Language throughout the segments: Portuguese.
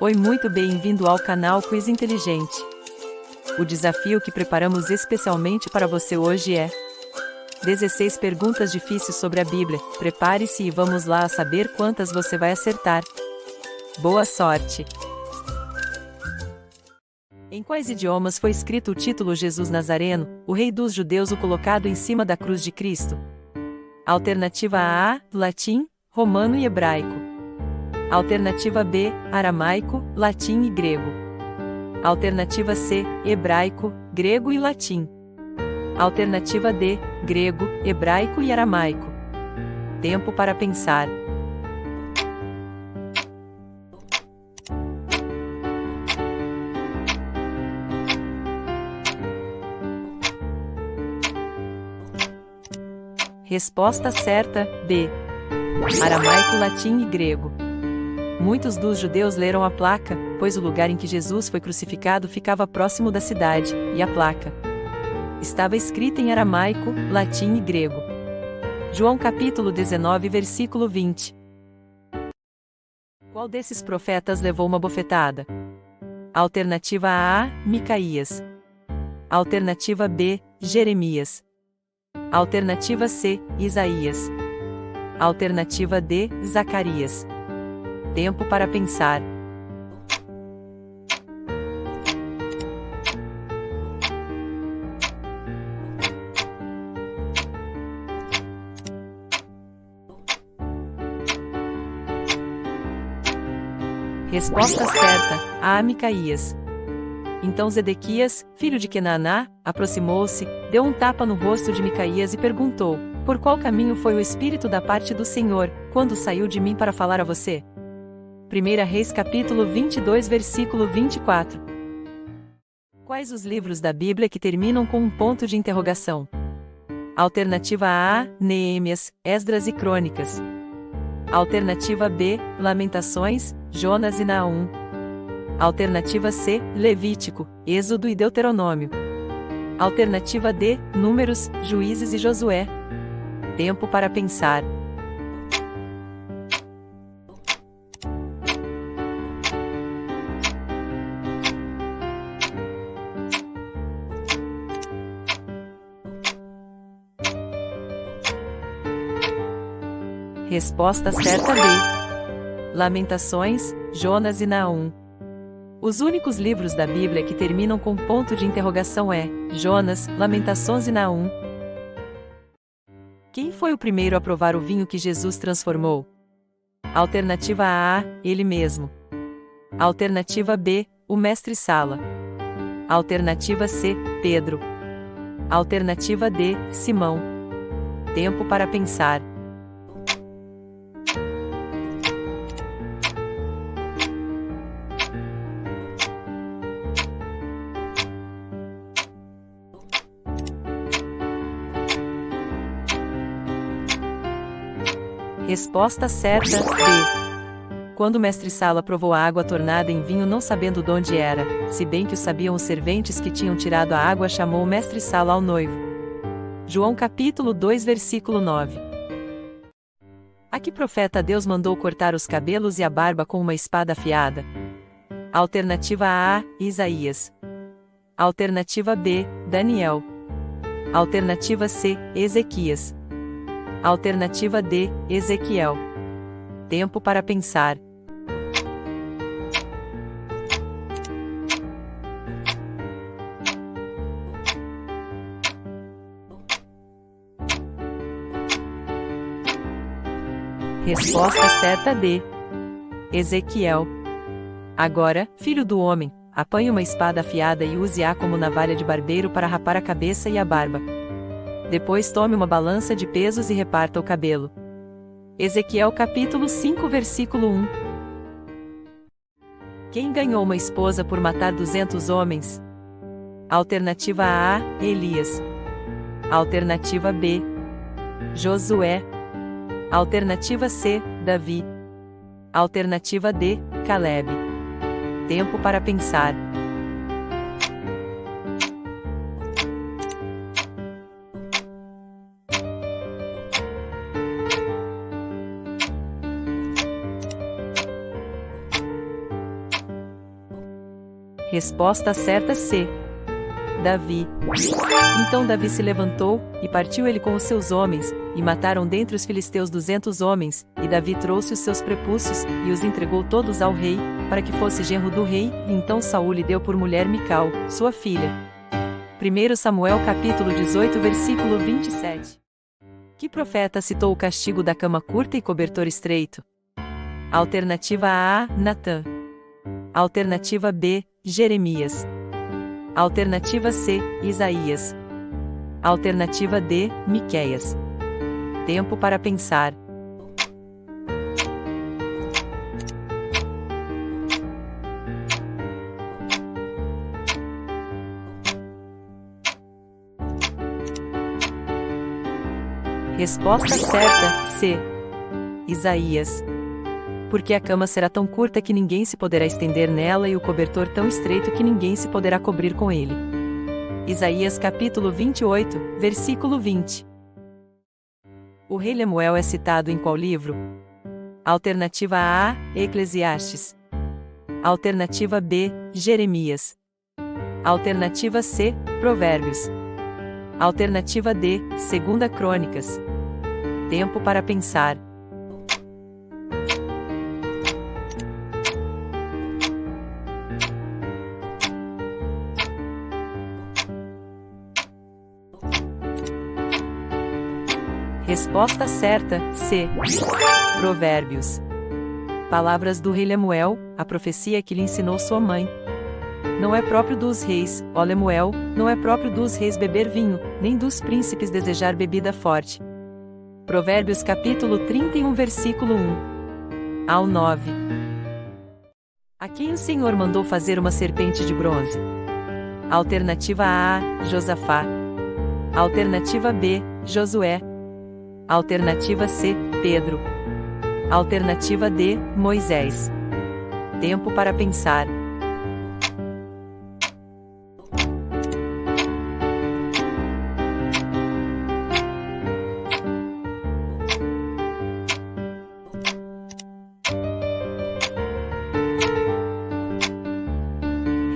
Oi, muito bem-vindo ao canal Quiz Inteligente. O desafio que preparamos especialmente para você hoje é 16 perguntas difíceis sobre a Bíblia. Prepare-se e vamos lá a saber quantas você vai acertar. Boa sorte! Em quais idiomas foi escrito o título Jesus Nazareno, o Rei dos Judeus, o colocado em cima da cruz de Cristo? Alternativa A, latim, romano e hebraico. Alternativa B, aramaico, latim e grego. Alternativa C, hebraico, grego e latim. Alternativa D, grego, hebraico e aramaico. Tempo para pensar. Resposta certa, B. Aramaico, latim e grego. Muitos dos judeus leram a placa, pois o lugar em que Jesus foi crucificado ficava próximo da cidade, e a placa estava escrita em aramaico, latim e grego. João capítulo 19, versículo 20. Qual desses profetas levou uma bofetada? Alternativa A, Micaías. Alternativa B, Jeremias. Alternativa C, Isaías. Alternativa D, Zacarias. Tempo para pensar. Resposta certa, A. Micaías. Então Zedequias, filho de Kenaná, aproximou-se, deu um tapa no rosto de Micaías e perguntou: por qual caminho foi o Espírito da parte do Senhor, quando saiu de mim para falar a você? 1 Reis capítulo 22, versículo 24. Quais os livros da Bíblia que terminam com um ponto de interrogação? Alternativa A, Neemias, Esdras e Crônicas. Alternativa B, Lamentações, Jonas e Naum. Alternativa C, Levítico, Êxodo e Deuteronômio. Alternativa D, Números, Juízes e Josué. Tempo para pensar. Resposta certa B. Lamentações, Jonas e Naum. Os únicos livros da Bíblia que terminam com ponto de interrogação é Jonas, Lamentações e Naum. Quem foi o primeiro a provar o vinho que Jesus transformou? Alternativa A, ele mesmo. Alternativa B, o mestre Sala. Alternativa C, Pedro. Alternativa D, Simão. Tempo para pensar. Resposta certa, B. Quando o mestre Sala provou a água tornada em vinho não sabendo de onde era, se bem que o sabiam os serventes que tinham tirado a água, chamou o mestre Sala ao noivo. João capítulo 2, versículo 9. A que profeta Deus mandou cortar os cabelos e a barba com uma espada afiada? Alternativa A, Isaías. Alternativa B, Daniel. Alternativa C, Ezequias. Alternativa D, Ezequiel. Tempo para pensar. Resposta certa D. Ezequiel. Agora, filho do homem, apanhe uma espada afiada e use-a como navalha de barbeiro para rapar a cabeça e a barba. Depois tome uma balança de pesos e reparta o cabelo. Ezequiel capítulo 5, versículo 1. Quem ganhou uma esposa por matar 200 homens? Alternativa A, Elias. Alternativa B, Josué. Alternativa C, Davi. Alternativa D, Caleb. Tempo para pensar. Resposta certa C. Davi. Então Davi se levantou, e partiu ele com os seus homens, e mataram dentre os filisteus 200 homens, e Davi trouxe os seus prepúcios, e os entregou todos ao rei, para que fosse genro do rei, e então Saul lhe deu por mulher Mical, sua filha. 1 Samuel capítulo 18 versículo 27. Que profeta citou o castigo da cama curta e cobertor estreito? Alternativa A, Natã. Alternativa B, Jeremias. Alternativa C, Isaías. Alternativa D, Miqueias. Tempo para pensar. Resposta certa, C. Isaías. Porque a cama será tão curta que ninguém se poderá estender nela e o cobertor tão estreito que ninguém se poderá cobrir com ele. Isaías capítulo 28, versículo 20. O rei Lemuel é citado em qual livro? Alternativa A, Eclesiastes. Alternativa B, Jeremias. Alternativa C, Provérbios. Alternativa D, 2 Crônicas. Tempo para pensar. Resposta certa, C. Provérbios. Palavras do rei Lemuel, a profecia que lhe ensinou sua mãe. Não é próprio dos reis, ó Lemuel, não é próprio dos reis beber vinho, nem dos príncipes desejar bebida forte. Provérbios capítulo 31 versículo 1 ao 9. A quem o Senhor mandou fazer uma serpente de bronze? Alternativa A, Josafá. Alternativa B, Josué. Alternativa C, Pedro. Alternativa D, Moisés. Tempo para pensar.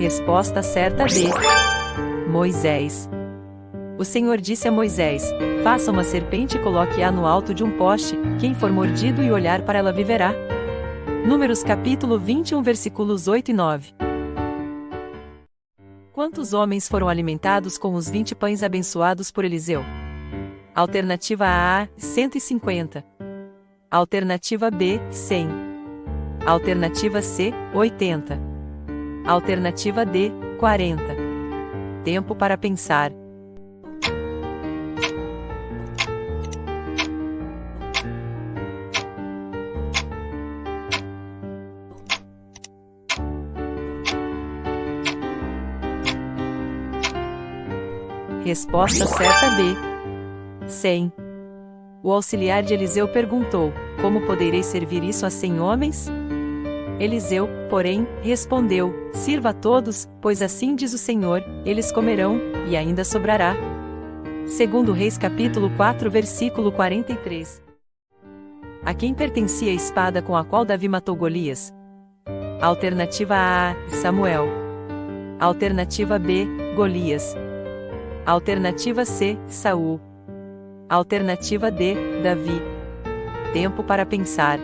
Resposta certa D. Moisés. O Senhor disse a Moisés: faça uma serpente e coloque-a no alto de um poste, quem for mordido e olhar para ela viverá. Números capítulo 21 versículos 8 e 9. Quantos homens foram alimentados com os 20 pães abençoados por Eliseu? Alternativa A, 150. Alternativa B, 100. Alternativa C, 80. Alternativa D, 40. Tempo para pensar. Resposta certa B. 100. O auxiliar de Eliseu perguntou: como poderei servir isso a 100 homens? Eliseu, porém, respondeu: sirva a todos, pois assim diz o Senhor, eles comerão, e ainda sobrará. 2 Reis capítulo 4 versículo 43. A quem pertencia a espada com a qual Davi matou Golias? Alternativa A, Samuel. Alternativa B, Golias. Alternativa C, Saul. Alternativa D, Davi. Tempo para pensar.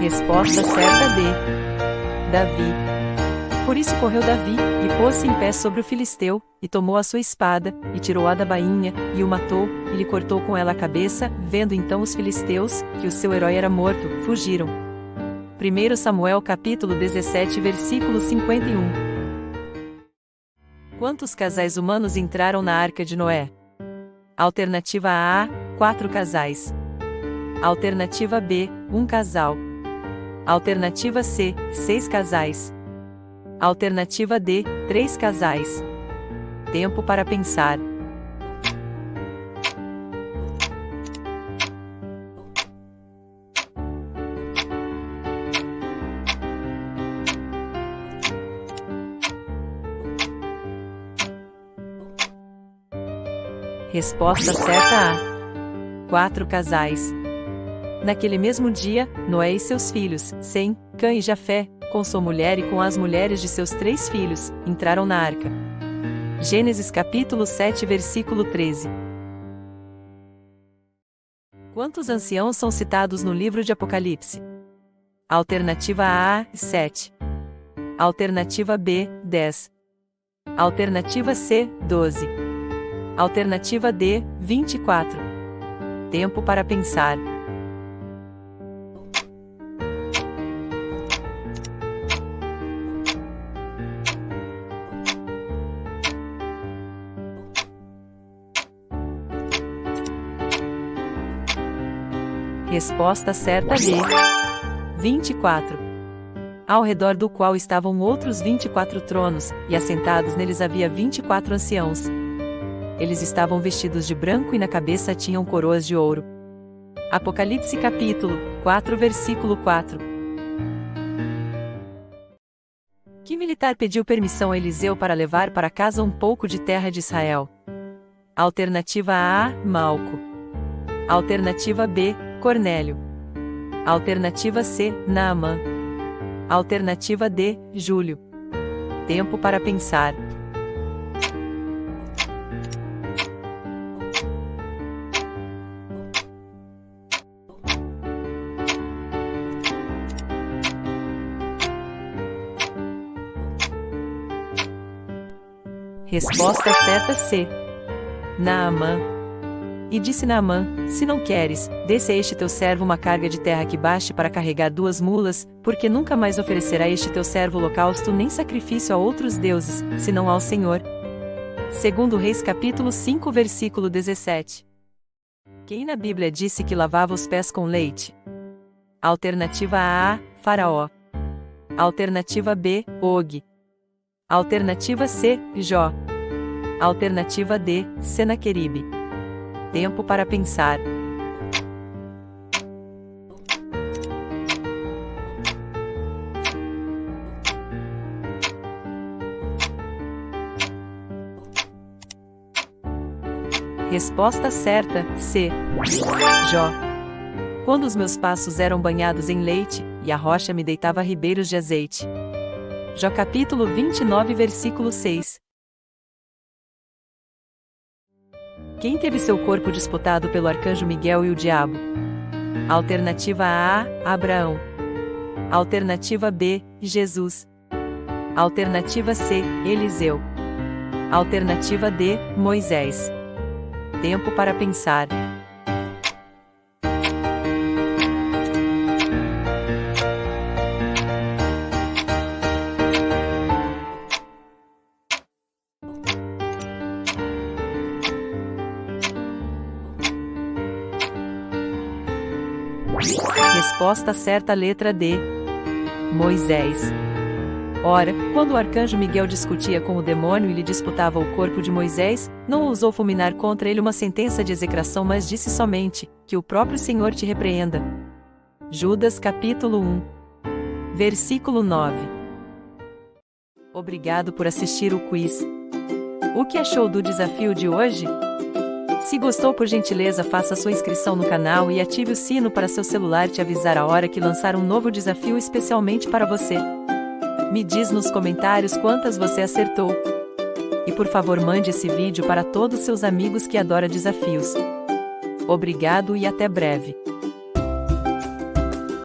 Resposta certa D. Davi. Por isso correu Davi, e pôs-se em pé sobre o filisteu, e tomou a sua espada, e tirou-a da bainha, e o matou, e lhe cortou com ela a cabeça. Vendo então os filisteus, que o seu herói era morto, fugiram. 1 Samuel capítulo 17 versículo 51. Quantos casais humanos entraram na arca de Noé? Alternativa A, 4 casais. Alternativa B, 1 casal. Alternativa C, 6 casais. Alternativa D, 3 casais. Tempo para pensar. Resposta certa A. 4 casais. Naquele mesmo dia, Noé e seus filhos, Sem, Cã e Jafé, com sua mulher e com as mulheres de seus 3 filhos, entraram na arca. Gênesis capítulo 7 versículo 13. Quantos anciãos são citados no livro de Apocalipse? Alternativa A, 7. Alternativa B, 10. Alternativa C, 12. Alternativa D, 24. Tempo para pensar. Resposta certa D. 24. Ao redor do qual estavam outros 24 tronos, e assentados neles havia 24 anciãos. Eles estavam vestidos de branco e na cabeça tinham coroas de ouro. Apocalipse capítulo 4 versículo 4. Que militar pediu permissão a Eliseu para levar para casa um pouco de terra de Israel? Alternativa A, Malco. Alternativa B, Cornélio. Alternativa C, Naamã. Alternativa D, Júlio. Tempo para pensar. Resposta certa C. Naamã. E disse Naamã: se não queres, desse a este teu servo uma carga de terra que baste para carregar 2 mulas, porque nunca mais oferecerá este teu servo holocausto nem sacrifício a outros deuses, senão ao Senhor. Segundo Reis capítulo 5 versículo 17. Quem na Bíblia disse que lavava os pés com leite? Alternativa A, Faraó. Alternativa B, Og. Alternativa C, Jó. Alternativa D, Senaqueribe. Tempo para pensar. Resposta certa, C. Jó. Quando os meus passos eram banhados em leite, e a rocha me deitava ribeiros de azeite. Jó capítulo 29 versículo 6. Quem teve seu corpo disputado pelo arcanjo Miguel e o diabo? Alternativa A, Abraão. Alternativa B, Jesus. Alternativa C, Eliseu. Alternativa D, Moisés. Tempo para pensar. Resposta certa letra D. Moisés. Ora, quando o arcanjo Miguel discutia com o demônio e lhe disputava o corpo de Moisés, não ousou fulminar contra ele uma sentença de execração, mas disse somente: que o próprio Senhor te repreenda. Judas capítulo 1. Versículo 9. Obrigado por assistir o quiz. O que achou do desafio de hoje? Se gostou, por gentileza, faça sua inscrição no canal e ative o sino para seu celular te avisar a hora que lançar um novo desafio especialmente para você. Me diz nos comentários quantas você acertou. E por favor, mande esse vídeo para todos seus amigos que adoram desafios. Obrigado e até breve.